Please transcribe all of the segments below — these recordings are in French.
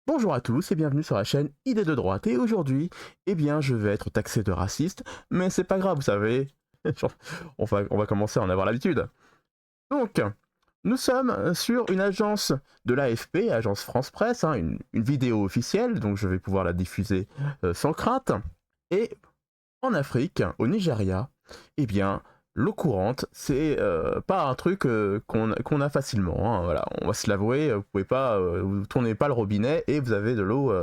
Bonjour à tous et bienvenue sur la chaîne Idées de droite et aujourd'hui, eh bien, je vais être taxé de raciste, mais c'est pas grave, vous savez, on va commencer à en avoir l'habitude. Donc, nous sommes sur une agence de l'AFP, Agence France Presse, hein, une vidéo officielle, donc je vais pouvoir la diffuser sans crainte. Et en Afrique, au Nigeria, eh bien, l'eau courante, c'est pas un truc qu'on a facilement, hein, voilà, on va se l'avouer, vous pouvez pas, vous tournez pas le robinet et vous avez de l'eau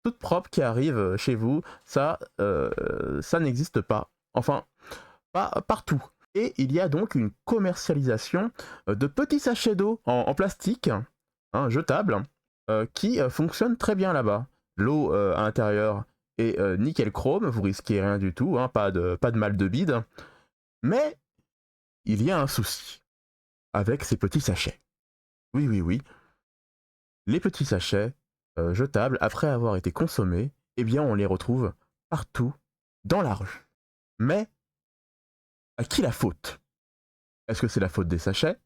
toute propre qui arrive chez vous, ça n'existe pas. Enfin, pas partout. Et il y a donc une commercialisation de petits sachets d'eau en plastique, hein, jetables, qui fonctionne très bien là-bas. L'eau à l'intérieur est nickel chrome, vous risquez rien du tout, hein, pas de mal de bide. Mais il y a un souci avec ces petits sachets. Oui, oui, oui. Les petits sachets jetables, après avoir été consommés, eh bien on les retrouve partout dans la rue. Mais à qui la faute? Est-ce que c'est la faute des sachets?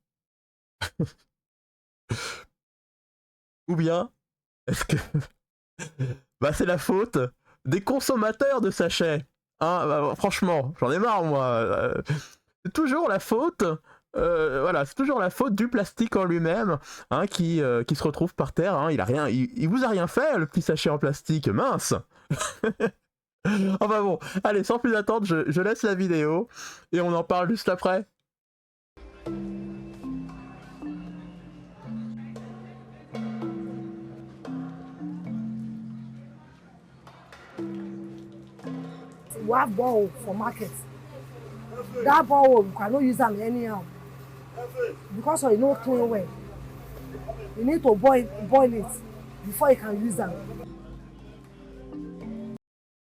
Ou bien est-ce que bah, c'est la faute des consommateurs de sachets? Hein, bah, franchement, j'en ai marre moi. C'est toujours la faute, voilà, c'est toujours la faute du plastique en lui-même, hein, qui se retrouve par terre. Hein, il vous a rien fait le petit sachet en plastique, mince. Enfin bon, allez, sans plus attendre, je laisse la vidéo et on en parle juste après. We have borehole for market. That borehole, you cannot use them anyhow because of no clean well. You need to boil it before you can use them.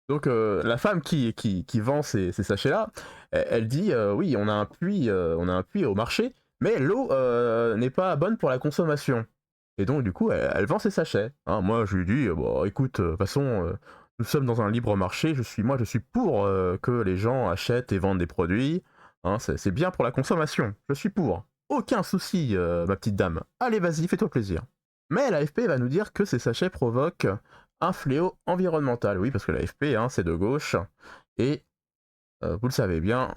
Donc la femme qui vend ces sachets-là, elle dit oui, on a un puits au marché, mais l'eau n'est pas bonne pour la consommation. Et donc du coup, elle vend ses sachets. Hein, moi, je lui dis bon, écoute, de toute façon, nous sommes dans un libre marché. Je suis pour que les gens achètent et vendent des produits. Hein, c'est bien pour la consommation. Je suis pour. Aucun souci, ma petite dame. Allez, vas-y, fais-toi plaisir. Mais l'AFP va nous dire que ces sachets provoquent un fléau environnemental. Oui, parce que l'AFP, hein, c'est de gauche. Et vous le savez bien,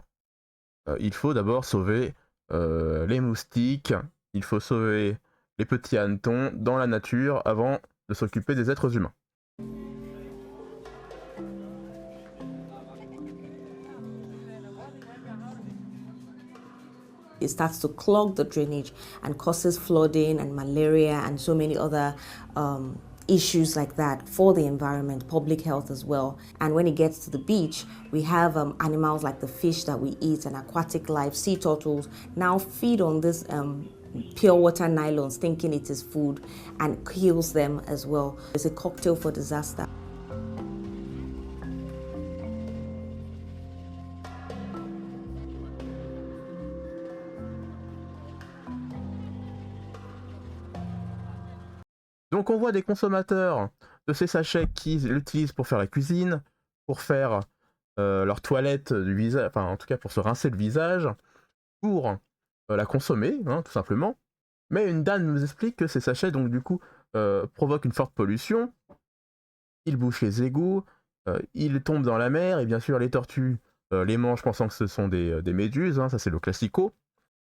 il faut d'abord sauver les moustiques, il faut sauver les petits hannetons dans la nature avant de s'occuper des êtres humains. It starts to clog the drainage and causes flooding and malaria and so many other issues like that for the environment, public health as well. And when it gets to the beach, we have animals like the fish that we eat and aquatic life, sea turtles, now feed on this pure water nylons thinking it is food and kills them as well. It's a cocktail for disaster. Donc on voit des consommateurs de ces sachets qui l'utilisent pour faire la cuisine, pour faire leur toilette du visage, enfin en tout cas pour se rincer le visage, pour la consommer, hein, tout simplement. Mais une dame nous explique que ces sachets, donc du coup, provoquent une forte pollution, ils bouchent les égouts, ils tombent dans la mer, et bien sûr les tortues les mangent pensant que ce sont des méduses, hein, ça c'est le classico.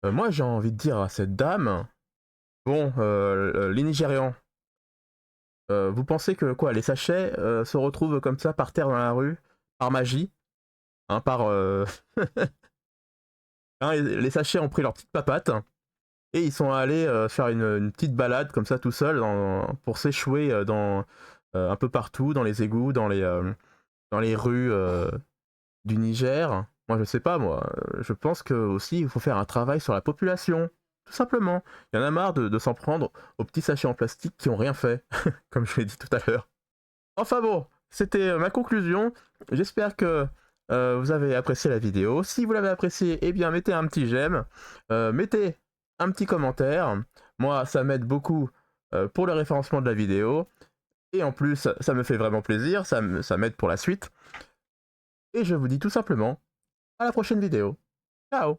Moi j'ai envie de dire à cette dame, bon, les Nigérians, vous pensez que quoi, les sachets se retrouvent comme ça par terre dans la rue, par magie, hein, hein, les sachets ont pris leur petite papate, et ils sont allés faire une petite balade comme ça tout seuls pour s'échouer un peu partout, dans les égouts, dans les rues du Niger. Moi je sais pas moi, je pense que aussi il faut faire un travail sur la population, tout simplement. Il y en a marre de s'en prendre aux petits sachets en plastique qui ont rien fait, comme je l'ai dit tout à l'heure. Enfin bon, c'était ma conclusion. J'espère que vous avez apprécié la vidéo. Si vous l'avez appréciée, eh bien mettez un petit j'aime, mettez un petit commentaire. Moi, ça m'aide beaucoup pour le référencement de la vidéo. Et en plus, ça me fait vraiment plaisir, ça m'aide pour la suite. Et je vous dis tout simplement à la prochaine vidéo. Ciao!